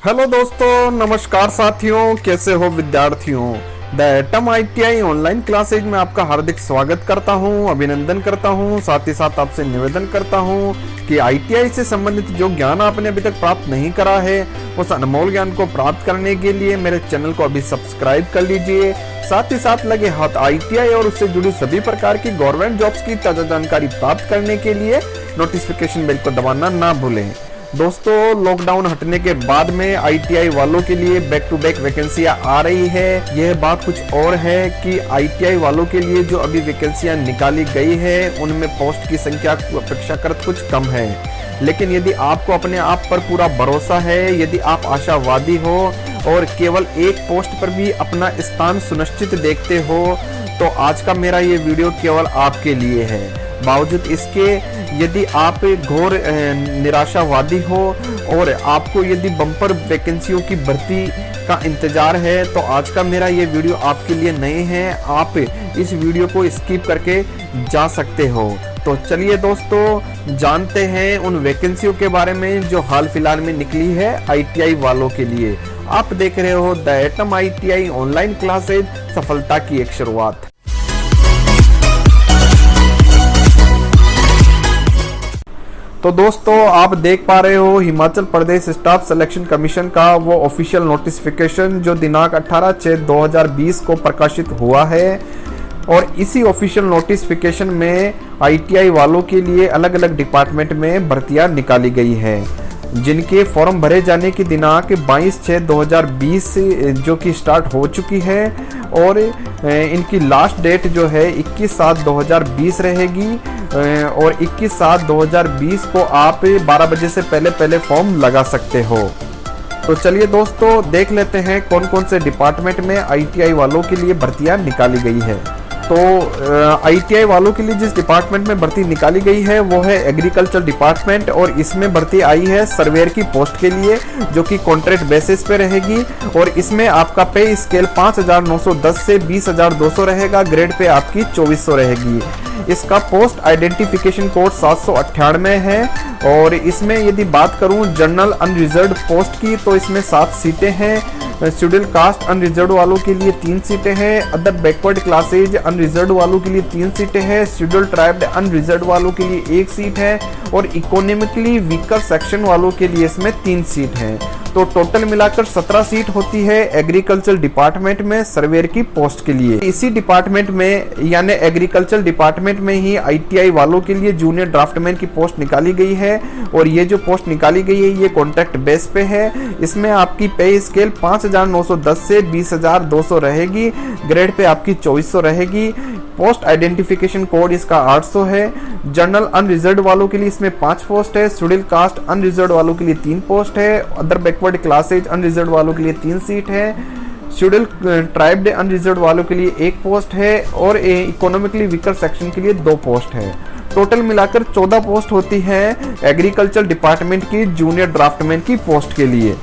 Hello दोस्तों, नमस्कार साथियों, कैसे हो विद्यार्थियों। The atom ITI online classes में आपका हार्दिक स्वागत करता हूं, अभिनंदन करता हूं। साथ ही साथ आपसे निवेदन करता हूं कि ITI से संबंधित जो ज्ञान आपने अभी तक प्राप्त नहीं करा है, उस अनमोल ज्ञान को प्राप्त करने के लिए मेरे चैनल को अभी सब्सक्राइब कर लीजिए। साथ ही साथ लगे हाथ ITI और उससे जुड़ी सभी प्रकार की गवर्नमेंट जॉब्स की ताजा जानकारी प्राप्त करने के लिए नोटिफिकेशन बेल को दबाना ना भूलें। दोस्तों, लॉकडाउन हटने के बाद में ITI वालों के लिए बैक टू बैक वैकेंसियां आ रही है। यह बात कुछ और है कि ITI वालों के लिए जो अभी वैकेंसियां निकाली गई है उनमें पोस्ट की संख्या अपेक्षाकृत कुछ कम है। लेकिन यदि आपको अपने आप पर पूरा भरोसा है, यदि आप आशावादी हो और केवल एक पोस्ट पर भी अपना स्थान सुनिश्चित देखते हो, तो आज का मेरा ये वीडियो केवल आपके लिए है। बावजूद इसके यदि आप घोर निराशावादी हो और आपको यदि बम्पर वैकेंसियों की भर्ती का इंतजार है, तो आज का मेरा ये वीडियो आपके लिए नहीं है। आप इस वीडियो को स्किप करके जा सकते हो। तो चलिए दोस्तों, जानते हैं उन वैकेंसियों के बारे में जो हाल फिलहाल में निकली है ITI वालों के लिए। आप देख रहे हो the atom ITI online classes, सफलता की एक शुरुआत। तो दोस्तों, आप देख पा रहे हो Himachal Pradesh staff selection commission का वो ऑफिशियल नोटिफिकेशन जो दिनांक 18/6/2020 को प्रकाशित हुआ है। और इसी ऑफिशियल नोटिफिकेशन में ITI वालों के लिए अलग अलग डिपार्टमेंट में भर्तियां निकाली गई है, जिनके फॉर्म भरे जाने की दिनांक 22/6/2020 जो कि स्टार्ट हो चुकी है। और इनकी लास्ट डेट जो है 21/7/2020 रहेगी। और 21/7/2020 को आप 12 बजे से पहले फॉर्म लगा सकते हो। तो चलिए दोस्तों, देख लेते हैं कौन कौन से डिपार्टमेंट में ITI वालों के लिए भर्तियां निकाली गई है। तो ITI वालों के लिए जिस डिपार्टमेंट में भर्ती निकाली गई है वो है एग्रीकल्चर डिपार्टमेंट। और इसमें भर्ती आई है सर्वेयर की पोस्ट के लिए, जो कि कॉन्ट्रैक्ट बेसिस पे रहेगी। और इसमें आपका पे स्केल 5,910 से 20,200 रहेगा। ग्रेड पे आपकी 2400 रहेगी। इसका पोस्ट आइडेंटिफिकेशन कोड 798 है। और इसमें यदि बात करूं जनरल अनरिजर्व्ड पोस्ट की, तो इसमें 7 सीटें हैं। शेड्यूल कास्ट अनरिजर्व्ड वालों के लिए 3 सीटें हैं। अदर बैकवर्ड क्लासेज अनरिजर्व्ड वालों के लिए 3 सीटें हैं। शेड्यूल ट्राइब्ड अनरिजर्व्ड वालों के लिए 1 सीट है। और इकोनॉमिकली वीकर सेक्शन वालों के लिए इसमें 3 सीट हैं। तो टोटल मिलाकर 17 सीट होती है एग्रीकल्चर डिपार्टमेंट में सर्वेयर की पोस्ट के लिए। इसी डिपार्टमेंट में यानी एग्रीकल्चर डिपार्टमेंट में ही ITI वालों के लिए जूनियर ड्राफ्टमैन की पोस्ट निकाली गई है। और ये जो पोस्ट निकाली गई है ये कॉन्ट्रैक्ट बेस पे है। इसमें आपकी पे स्केल 5,910 से 20,200 रहेगी। ग्रेड पे आपकी 2400 रहेगी। पोस्ट आइडेंटिफिकेशन कोड इसका 800 है। जनरल अनरिजर्व्ड वालों के लिए इसमें 5 पोस्ट है। शेड्यूल कास्ट अनरिजर्व्ड वालों के लिए 3 पोस्ट है। अदर बैकवर्ड क्लासेज अनरिजर्व्ड वालों के लिए 3 सीट है। शेड्यूल ट्राइब्ड अनरिजर्व्ड वालों के लिए 1 पोस्ट है। और इकोनॉमिकली वीकर सेक्शन के लिए 2 पोस्ट है। टोटल मिलाकर 14 पोस्ट होती है एग्रीकल्चर डिपार्टमेंट की जूनियर ड्राफ्टमैन की पोस्ट के लिए।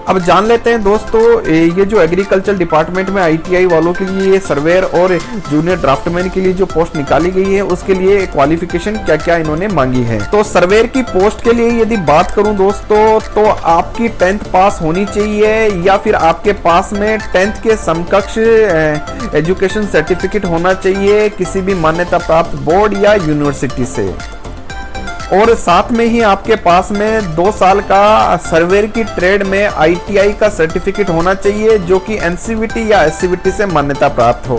अब जान लेते हैं दोस्तों, ये जो एग्रीकल्चर डिपार्टमेंट में ITI वालों के लिए सर्वेयर और जूनियर ड्राफ्टमैन के लिए जो पोस्ट निकाली गई है उसके लिए क्वालिफिकेशन क्या क्या इन्होंने मांगी है। तो सर्वेयर की पोस्ट के लिए यदि बात करूं दोस्तों, तो आपकी 10th पास होनी चाहिए या फिर आपके पास में 10th के समकक्ष एजुकेशन सर्टिफिकेट होना चाहिए किसी भी मान्यता प्राप्त बोर्ड या यूनिवर्सिटी से। और साथ में ही आपके पास में 2 साल का सर्वेयर की ट्रेड में ITI का सर्टिफिकेट होना चाहिए, जो कि NCVT या SCVT से मान्यता प्राप्त हो।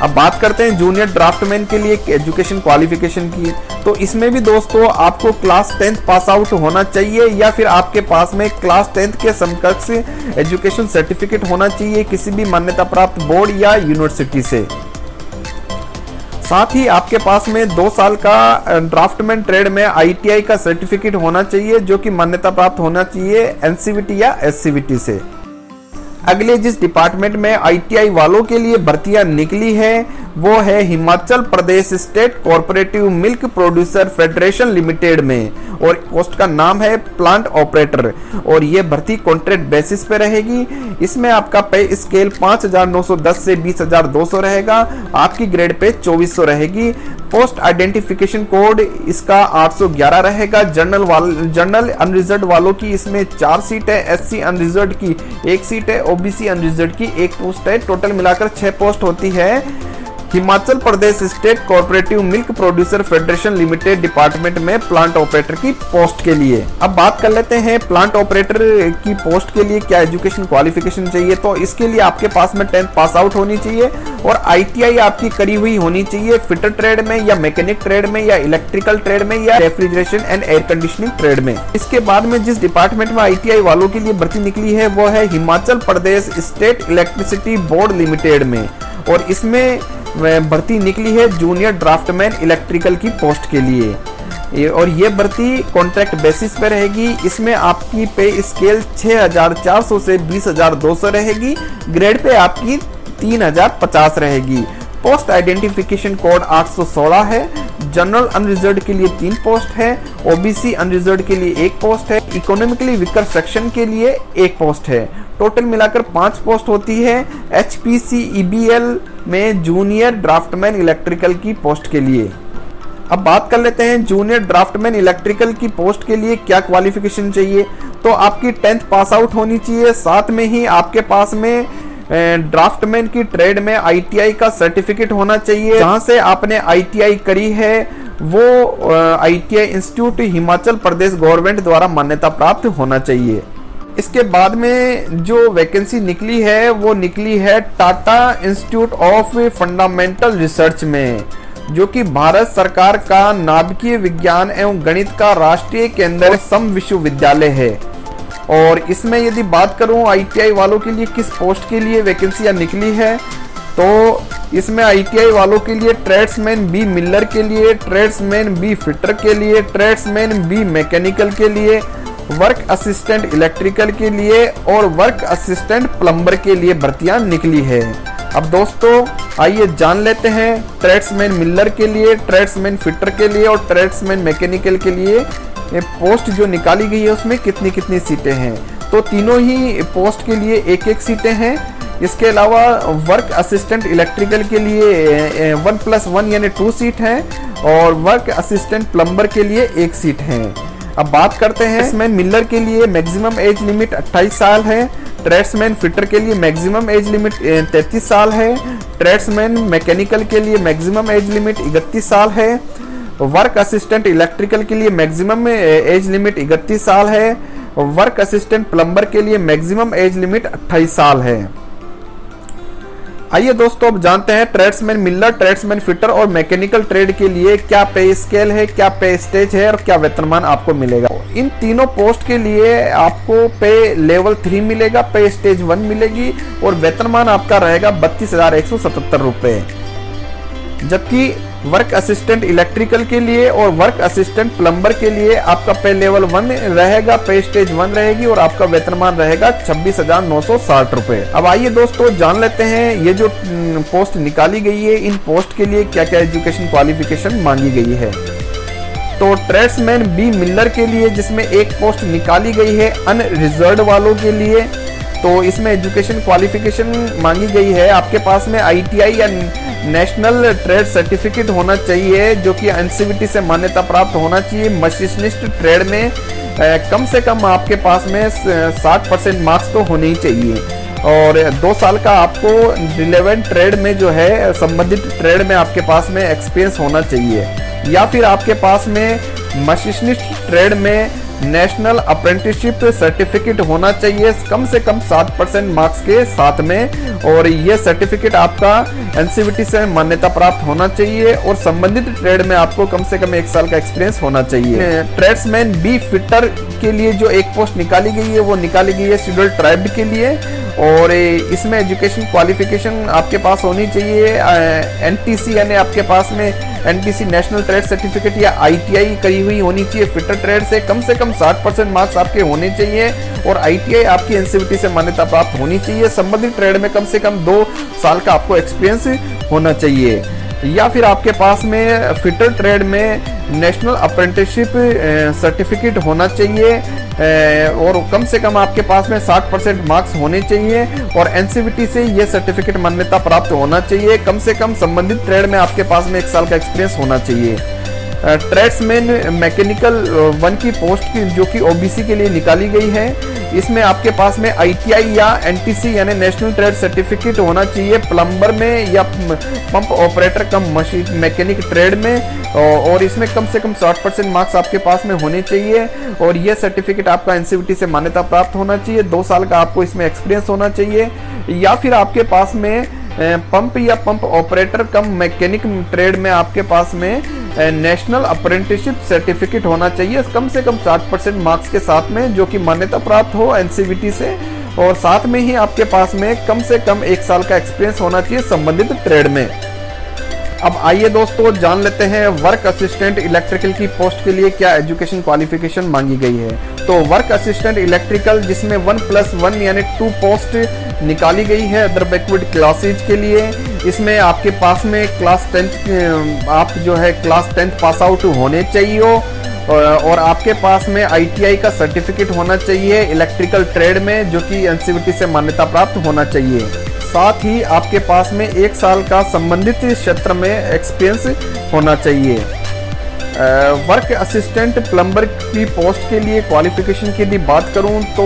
अब बात करते हैं जूनियर ड्राफ्टमैन के लिए एजुकेशन क्वालिफिकेशन की। तो इसमें भी दोस्तों आपको क्लास 10th पास आउट होना चाहिए या फिर आपके पास में क्लास 10th के समकक्ष एजुकेशन सर्टिफिकेट होना चाहिए किसी भी मान्यता प्राप्त बोर्ड या यूनिवर्सिटी से। साथ ही आपके पास में 2 साल का ड्राफ्टमैन ट्रेड में ITI का सर्टिफिकेट होना चाहिए, जो कि मान्यता प्राप्त होना चाहिए NCVT या SCVT से। अगले जिस डिपार्टमेंट में आईटीआई वालों के लिए भर्तियां निकली है वो है Himachal Pradesh state cooperative milk producer federation Limited में, और पोस्ट का नाम है प्लांट ऑपरेटर, और ये भर्ती कॉन्ट्रैक्ट बेसिस पे रहेगी। इसमें आपका पे स्केल 5,910 से 20,200 रहेगा, आपकी ग्रेड पे 2400 रहेगी। पोस्ट आइडेंटिफिकेशन कोड इसका 811 रहेगा। जनरल अनरिजर्व वालों की इसमें 4 सीट है, एससी अनरिजर्व की 1 सीट है, ओबीसी अनरिजर्व की 1 पोस्ट है। टोटल मिलाकर 6 पोस्ट होती है Himachal Pradesh state cooperative milk producer federation limited department में प्लांट ऑपरेटर की पोस्ट के लिए। अब बात कर लेते हैं प्लांट ऑपरेटर की पोस्ट के लिए क्या एजुकेशन क्वालिफिकेशन चाहिए। तो इसके लिए आपके पास में 10th पास आउट होनी चाहिए और आईटीआई आपकी करी हुई होनी चाहिए फिटर ट्रेड में या मैकेनिक ट्रेड में या इलेक्ट्रिकल ट्रेड में या refrigeration and air conditioning trade में। इसके बाद में जिस डिपार्टमेंट में आईटीआई वालों के लिए भर्ती निकली है वो है Himachal Pradesh state electricity board limited में, और इसमें भर्ती निकली है जूनियर ड्राफ्टमैन इलेक्ट्रिकल की पोस्ट के लिए, और ये भर्ती कॉन्ट्रैक्ट बेसिस पे रहेगी। इसमें आपकी पे स्केल 6,400 से 20,200 रहेगी, ग्रेड पे आपकी 3,050 रहेगी। पोस्ट आइडेंटिफिकेशन कोड 816 है। जनरल अनरिजर्व के लिए 3 पोस्ट है, ओबीसी अनरिजर्व के लिए 1 पोस्ट है, इकोनॉमिकली वीकर सेक्शन के लिए 1 पोस्ट है। टोटल मिलाकर 5 पोस्ट होती है HPCEBL में जूनियर ड्राफ्टमैन इलेक्ट्रिकल की पोस्ट के लिए। अब बात कर लेते हैं जूनियर ड्राफ्टमैन इलेक्ट्रिकल की पोस्ट के लिए क्या क्वालिफिकेशन चाहिए। तो आपकी 10th पास आउट होनी चाहिए, साथ में ही आपके पास में ड्राफ्टमैन की ट्रेड में आईटीआई का सर्टिफिकेट होना चाहिए। जहां से आपने आईटीआई करी है वो ITI institute Himachal Pradesh government द्वारा मान्यता प्राप्त होना चाहिए। इसके बाद में जो वैकेंसी निकली है वो निकली है Tata institute of fundamental research में, जो कि भारत सरकार का नाभिकीय विज्ञान एवं गणित का राष्ट्रीय केंद्र सम विश्वविद्यालय है। और इसमें यदि बात करूं आईटीआई वालों के लिए किस पोस्ट के लिए वैकेंसियां निकली है, तो इसमें आईटीआई वालों के लिए ट्रेड्समैन बी मिलर के लिए, ट्रेड्समैन बी फिटर के लिए, ट्रेड्समैन बी मैकेनिकल के लिए, वर्क असिस्टेंट इलेक्ट्रिकल के लिए और वर्क असिस्टेंट प्लम्बर के लिए भर्तियां निकली है। अब दोस्तों आइए जान लेते हैं ट्रेड्समैन मिलर के लिए, ट्रेड्समैन फिटर के लिए और ट्रेड्समैन मैकेनिकल के लिए पोस्ट जो निकाली गई है उसमें कितनी कितनी सीटें हैं। तो तीनों ही पोस्ट के लिए 1-1 सीटें हैं। इसके अलावा वर्क असिस्टेंट इलेक्ट्रिकल के लिए 1+1 यानी 2 सीट हैं और वर्क असिस्टेंट प्लम्बर के लिए 1 सीट है। अब बात करते हैं ट्रेड्समैन मिलर के लिए मैक्सिमम एज लिमिट 28 साल है, ट्रेड्समैन फिटर के लिए मैक्सिमम एज लिमिट 33 साल है, ट्रेड्समैन मैकेनिकल के लिए मैक्सिमम एज लिमिट 31 साल है, वर्क असिस्टेंट इलेक्ट्रिकल के लिए मैक्सिमम एज लिमिट 31 साल है, वर्क असिस्टेंट प्लम्बर के लिए मैक्सिमम एज लिमिट 28 साल है। आइए दोस्तों अब जानते हैं ट्रेड्समैन मिलर, ट्रेड्समैन फिटर और मैकेनिकल ट्रेड के लिए क्या पे स्केल है, क्या पे स्टेज है और क्या वेतनमान आपको मिलेगा। इन तीनों पोस्ट के लिए आपको पे लेवल 3 मिलेगा, पे स्टेज 1 मिलेगी और वेतनमान आपका रहेगा 32,177 रुपए। जबकि वर्क असिस्टेंट इलेक्ट्रिकल के लिए और वर्क असिस्टेंट प्लम्बर के लिए आपका पे लेवल 1 रहेगा, पे स्टेज 1 रहेगी और आपका वेतनमान रहेगा 26,960 रुपए। अब आइए दोस्तों जान लेते हैं ये जो पोस्ट निकाली गई है इन पोस्ट के लिए क्या क्या एजुकेशन क्वालिफिकेशन मांगी गई है। तो ट्रेड्समैन बी मिलर के लिए जिसमें एक पोस्ट निकाली गई है अनरिजर्व वालों के लिए, तो इसमें एजुकेशन क्वालिफिकेशन मांगी गई है आपके पास में आईटीआई या नेशनल ट्रेड सर्टिफिकेट होना चाहिए जो कि एनसीवीटी से मान्यता प्राप्त होना चाहिए। मशीनिस्ट ट्रेड में कम से कम आपके पास में 60% मार्क्स तो होने ही चाहिए और 2 साल का आपको रिलेवेंट ट्रेड में जो है संबंधित ट्रेड में आपके पास में एक्सपीरियंस होना चाहिए, या फिर आपके पास में मशीनिस्ट ट्रेड में नेशनल अप्रेंटिसशिप सर्टिफिकेट होना चाहिए कम से कम 60% मार्क्स के साथ में, और ये सर्टिफिकेट आपका एनसीवीटी से मान्यता प्राप्त होना चाहिए और संबंधित ट्रेड में आपको कम से कम 1 साल का एक्सपीरियंस होना चाहिए। ट्रेड्समैन बी फिटर के लिए जो एक पोस्ट निकाली गई है वो निकाली गई है शेड्यूल ट्राइब के लिए और इसमें एजुकेशन क्वालिफिकेशन आपके पास होनी चाहिए एनटीसी यानी आपके पास में एनटीसी नेशनल ट्रेड सर्टिफिकेट या आईटीआई करी हुई होनी चाहिए फिटर ट्रेड से कम 60% मार्क्स आपके होने चाहिए और ITI आपकी NCVT से मान्यता प्राप्त होनी चाहिए। संबंधित ट्रेड में कम से कम 2 साल का आपको एक्सपीरियंस होना चाहिए, या फिर आपके पास में फिटर ट्रेड में नेशनल अप्रेंटिसशिप सर्टिफिकेट होना चाहिए, और कम से कम आपके पास में 60% मार्क्स होने चाहिए, और NCVT से ये सर्टिफिकेट मान्यता प्राप्त होना चाहिए। कम से कम संबंधित ट्रेड में आपके पास में 1 साल का एक्सपीरियंस होना चाहिए। ट्रेड्समैन मैकेनिकल 1 की पोस्ट की जो कि OBC के लिए निकाली गई है, इसमें आपके पास में ITI या NTC यानी नेशनल ट्रेड सर्टिफिकेट होना चाहिए प्लम्बर में या पंप ऑपरेटर कम मशीन मैकेनिक ट्रेड में, और इसमें कम से कम 60% मार्क्स आपके पास में होने चाहिए, और यह सर्टिफिकेट आपका NCVT से मान्यता प्राप्त होना चाहिए। 2 साल का आपको इसमें एक्सपीरियंस होना चाहिए, या फिर आपके पास में पंप या पंप ऑपरेटर कम मैकेनिक ट्रेड में आपके पास में नेशनल अप्रेंटिसशिप सर्टिफिकेट होना चाहिए कम से कम 60% मार्क्स के साथ में, जो कि मान्यता प्राप्त हो NCVT से, और साथ में ही आपके पास में कम से कम 1 साल का एक्सपीरियंस होना चाहिए संबंधित ट्रेड में। अब आइए दोस्तों जान लेते हैं वर्क असिस्टेंट इलेक्ट्रिकल की पोस्ट के लिए क्या एजुकेशन क्वालिफिकेशन मांगी गई है। तो वर्क असिस्टेंट इलेक्ट्रिकल जिसमें 1+1 यानी 2 पोस्ट निकाली गई है अदर बैकवर्ड क्लासेज के लिए। इसमें आपके पास में क्लास 10 आप जो है क्लास 10 पास आउट होने चाहिए और आपके पास में ITI का सर्टिफिकेट होना चाहिए इलेक्ट्रिकल ट्रेड में, जो कि NCVT से मान्यता प्राप्त होना चाहिए। साथ ही आपके पास में 1 साल का संबंधित क्षेत्र में एक्सपीरियंस होना चाहिए। वर्क असिस्टेंट प्लम्बर की पोस्ट के लिए क्वालिफिकेशन की यदि बात करूं तो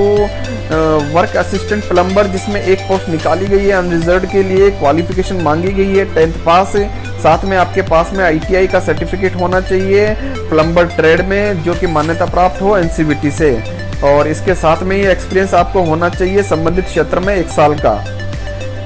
वर्क असिस्टेंट प्लम्बर जिसमें 1 पोस्ट निकाली गई है अनरिजर्व्ड के लिए क्वालिफिकेशन मांगी गई है 10th पास, साथ में आपके पास में ITI का सर्टिफिकेट होना चाहिए प्लम्बर ट्रेड में, जो कि मान्यता प्राप्त हो NCVT से, और इसके साथ में ही एक्सपीरियंस आपको होना चाहिए संबंधित क्षेत्र में 1 साल का।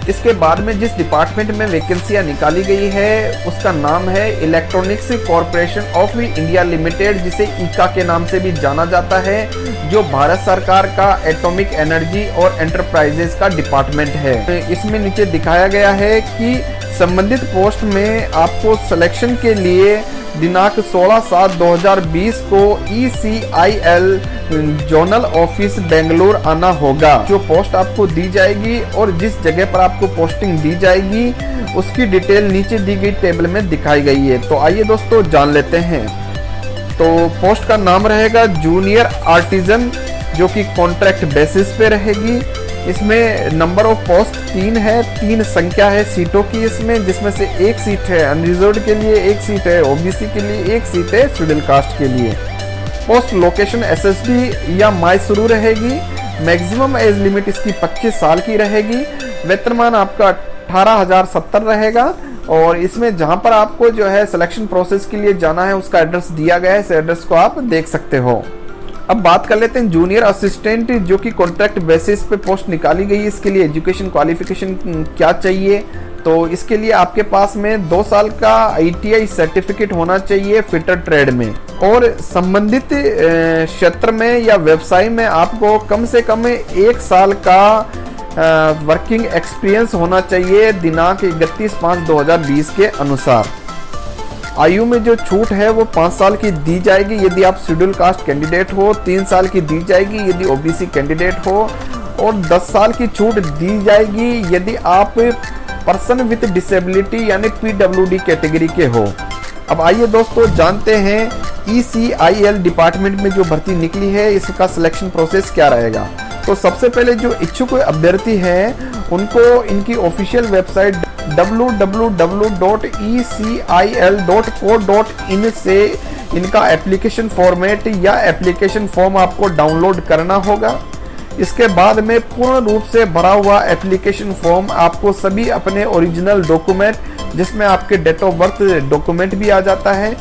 इसके बाद में जिस डिपार्टमेंट में वैकेंसियां निकाली गई है उसका नाम है electronics corporation of India limited, जिसे ICA के नाम से भी जाना जाता है, जो भारत सरकार का एटॉमिक एनर्जी और एंटरप्राइजेस का डिपार्टमेंट है। इसमें नीचे दिखाया गया है कि संबंधित पोस्ट में आपको सिलेक्शन के लिए दिनांक 16/7/2020 को ECIL जोनल ऑफिस बेंगलोर आना होगा। जो पोस्ट आपको दी जाएगी और जिस जगह पर आपको पोस्टिंग दी जाएगी उसकी डिटेल नीचे दी गई टेबल में दिखाई गई है। तो आइए दोस्तों जान लेते हैं। तो पोस्ट का नाम रहेगा जूनियर आर्टिजन, जो कि कॉन्ट्रैक्ट बेसिस पे रहेगी। इसमें नंबर ऑफ पोस्ट 3 है, 3 संख्या है सीटों की इसमें, जिसमें से 1 सीट है अनरिजर्व्ड के लिए, 1 सीट है OBC के लिए, 1 सीट है शेड्यूल कास्ट के लिए। पोस्ट लोकेशन SSD या मैसूरू रहेगी। मैक्सिमम एज लिमिट इसकी 25 साल की रहेगी। वेतनमान आपका 18,070 रहेगा, और इसमें जहां पर आपको जो है सिलेक्शन प्रोसेस के लिए जाना है उसका एड्रेस दिया गया है, इस एड्रेस को आप देख सकते हो। अब बात कर लेते हैं जूनियर असिस्टेंट, जो कि कॉन्ट्रैक्ट बेसिस पे पोस्ट निकाली गई है। इसके लिए एजुकेशन क्वालिफिकेशन क्या चाहिए, तो इसके लिए आपके पास में 2 साल का ITI सर्टिफिकेट होना चाहिए फिटर ट्रेड में, और संबंधित क्षेत्र में या व्यवसाय में आपको कम से कम 1 साल का वर्किंग एक्सपीरियंस होना चाहिए दिनांक 31/5/2020 के अनुसार। आयु में जो छूट है वो 5 साल की दी जाएगी यदि आप शेड्यूल कास्ट कैंडिडेट हो, 3 साल की दी जाएगी यदि OBC कैंडिडेट हो, और 10 साल की छूट दी जाएगी यदि आप पर्सन विद डिसेबिलिटी यानी PWD कैटेगरी के हो। अब आइए दोस्तों जानते हैं ECIL डिपार्टमेंट में जो भर्ती निकली है इसका सिलेक्शन प्रोसेस क्या रहेगा। तो सबसे पहले जो इच्छुक अभ्यर्थी हैं उनको इनकी ऑफिशियल वेबसाइट www.ecil.co.in से इनका एप्लीकेशन फॉर्मेट या एप्लीकेशन फॉर्म आपको डाउनलोड करना होगा। इसके बाद में पूर्ण रूप से भरा हुआ एप्लीकेशन फॉर्म आपको सभी अपने ओरिजिनल डॉक्यूमेंट, जिसमें आपके डेट ऑफ बर्थ डॉक्यूमेंट भी आ जाता है,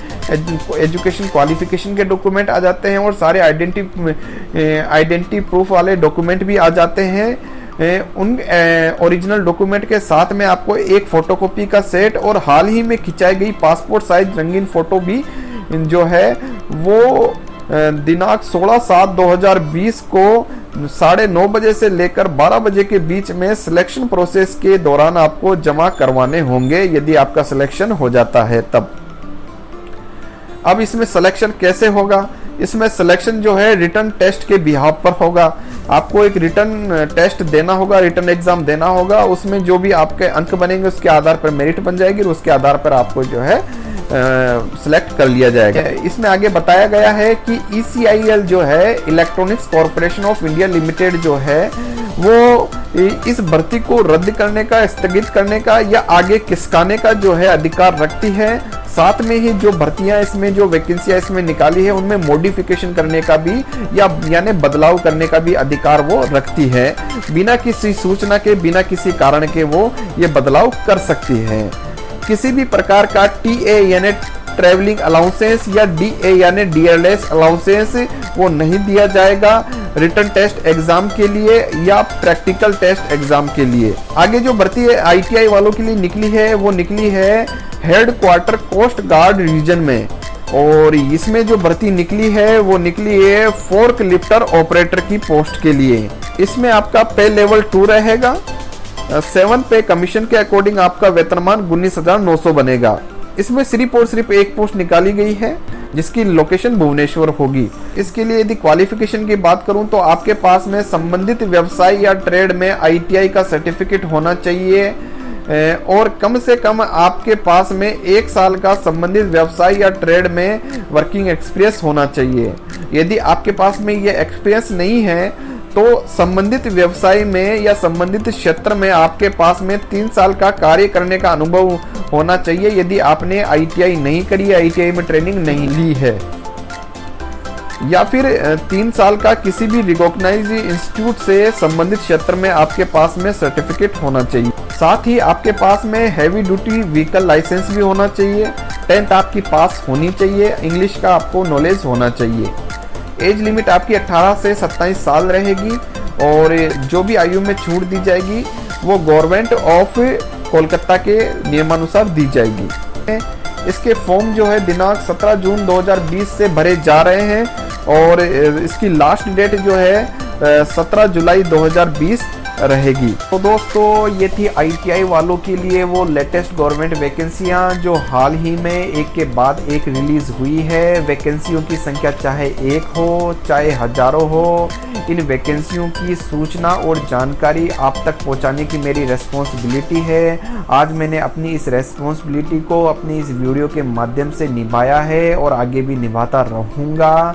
एजुकेशन क्वालिफिकेशन के डॉक्यूमेंट आ जाते हैं, और सारे आइडेंटिटी प्रूफ वाले डॉक्यूमेंट भी आ जाते हैं। उन ओरिजिनल डॉक्यूमेंट के साथ में आपको एक फोटोकॉपी का सेट और हाल ही में खिंचाई गई पासपोर्ट साइज रंगीन फोटो भी जो है वो दिनांक 16/7/2020 को 9:30 बजे से लेकर 12 बजे के बीच में सिलेक्शन प्रोसेस के दौरान आपको जमा करवाने होंगे यदि आपका सिलेक्शन हो जाता है तब। अब इसमें सिलेक्शन कैसे होगा, इसमें सिलेक्शन जो है रिटन टेस्ट के बिहाफ पर होगा। आपको एक रिटर्न टेस्ट देना होगा, रिटर्न एग्जाम देना होगा। उसमें जो भी आपके अंक बनेंगे उसके आधार पर मेरिट बन जाएगी और उसके आधार पर आपको जो है सिलेक्ट कर लिया जाएगा। इसमें आगे बताया गया है कि ECIL जो है, electronics corporation of India limited जो है, वो इस भर्ती को रद्द करने का, स्थगित करने का या आगे खिसकाने का जो है अधिकार रखती है। साथ में ही जो भर्तियां इसमें, जो वैकेंसियां इसमें निकाली है, उनमें मॉडिफिकेशन करने का भी या यानी बदलाव करने का भी अधिकार वो रखती है। बिना किसी सूचना के, बिना किसी कारण के वो ये बदलाव कर सकती है। किसी भी प्रकार का TA यानी ट्रैवलिंग अलाउंसेंस या DA यानी DLS अलाउंसेंस वो नहीं दिया जाएगा रिटर्न टेस्ट एग्जाम के लिए या प्रैक्टिकल टेस्ट एग्जाम के लिए। आगे जो भर्ती है ITI वालों के लिए निकली है, वो निकली है headquarter coast guard region में, और इसमें जो भर्ती निकली है वो निकली है फोर्क लिफ्टर ऑपरेटर की पोस्ट के लिए। इसमें आपका पे लेवल 2 रहेगा। 7 पे कमीशन के अकॉर्डिंग आपका वेतनमान 19,900 बनेगा। इसमें सिर्फ और सिर्फ एक पोस्ट निकाली गई है जिसकी लोकेशन भुवनेश्वर होगी। इसके लिए यदि क्वालिफिकेशन की बात करूं तो आपके पास में संबंधित व्यवसाय या ट्रेड में ITI का सर्टिफिकेट होना चाहिए और कम से कम आपके पास में 1 साल का संबंधित व्यवसाय या ट्रेड में वर्किंग एक्सपीरियंस होना चाहिए। यदि आपके पास में ये एक्सपीरियंस नहीं है तो संबंधित व्यवसाय में या संबंधित क्षेत्र में आपके पास में 3 साल का कार्य करने का अनुभव होना चाहिए। यदि आपने ITI नहीं करी है, ITI में ट्रेनिंग नहीं ली है, या फिर 3 साल का किसी भी रिकॉग्नाइज्ड इंस्टीट्यूट से संबंधित क्षेत्र में आपके पास में सर्टिफिकेट होना चाहिए। साथ ही आपके पास में हैवी ड्यूटी व्हीकल लाइसेंस भी होना चाहिए। 10th आपकी पास होनी चाहिए। इंग्लिश का आपको नॉलेज होना चाहिए। एज लिमिट आपकी 18 से 27 साल रहेगी और जो भी आयु में छूट दी जाएगी वो गवर्नमेंट ऑफ कोलकाता के नियमानुसार दी जाएगी। इसके फॉर्म जो है दिनांक 17 जून 2020 से भरे जा रहे हैं और इसकी लास्ट डेट जो है 17 जुलाई 2020 रहेगी। तो दोस्तों ये थी ITI वालों के लिए वो लेटेस्ट गवर्नमेंट वैकेंसियां जो हाल ही में एक के बाद एक रिलीज हुई है। वैकेंसियों की संख्या चाहे 1 हो चाहे हजारों हो, इन वैकेंसियों की सूचना और जानकारी आप तक पहुंचाने की मेरी रेस्पॉन्सिबिलिटी है। आज मैंने अपनी इस रेस्पॉन्सिबिलिटी को अपनी इस वीडियो के माध्यम से निभाया है और आगे भी निभाता रहूँगा।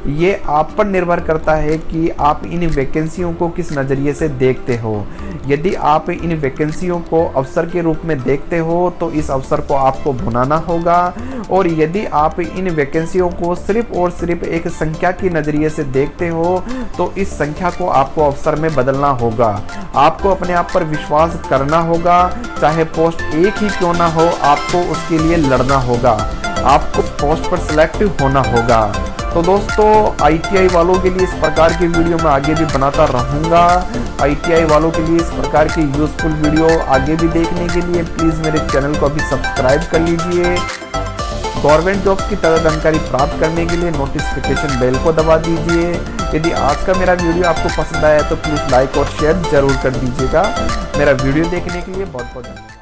ये आप पर निर्भर करता है कि आप इन वैकेंसियों को किस नज़रिए से देखते हो। यदि आप इन वैकेंसियों को अवसर के रूप में देखते हो तो इस अवसर को आपको भुनाना होगा, और यदि आप इन वैकेंसियों को सिर्फ और सिर्फ एक संख्या की नज़रिए से देखते हो तो इस संख्या को आपको अवसर में बदलना होगा। आपको अपने आप पर विश्वास करना होगा, चाहे पोस्ट एक ही क्यों ना हो, आपको उसके लिए लड़ना होगा, आपको पोस्ट पर सिलेक्ट होना होगा। तो दोस्तों ITI वालों के लिए इस प्रकार की वीडियो मैं आगे भी बनाता रहूँगा। ITI वालों के लिए इस प्रकार की यूजफुल वीडियो आगे भी देखने के लिए प्लीज़ मेरे चैनल को अभी सब्सक्राइब कर लीजिए। गवर्नमेंट जॉब की ताज़ा जानकारी प्राप्त करने के लिए नोटिफिकेशन बेल को दबा दीजिए। यदि आज का मेरा वीडियो आपको पसंद आया तो प्लीज़ लाइक और शेयर जरूर कर दीजिएगा। मेरा वीडियो देखने के लिए बहुत बहुत धन्यवाद।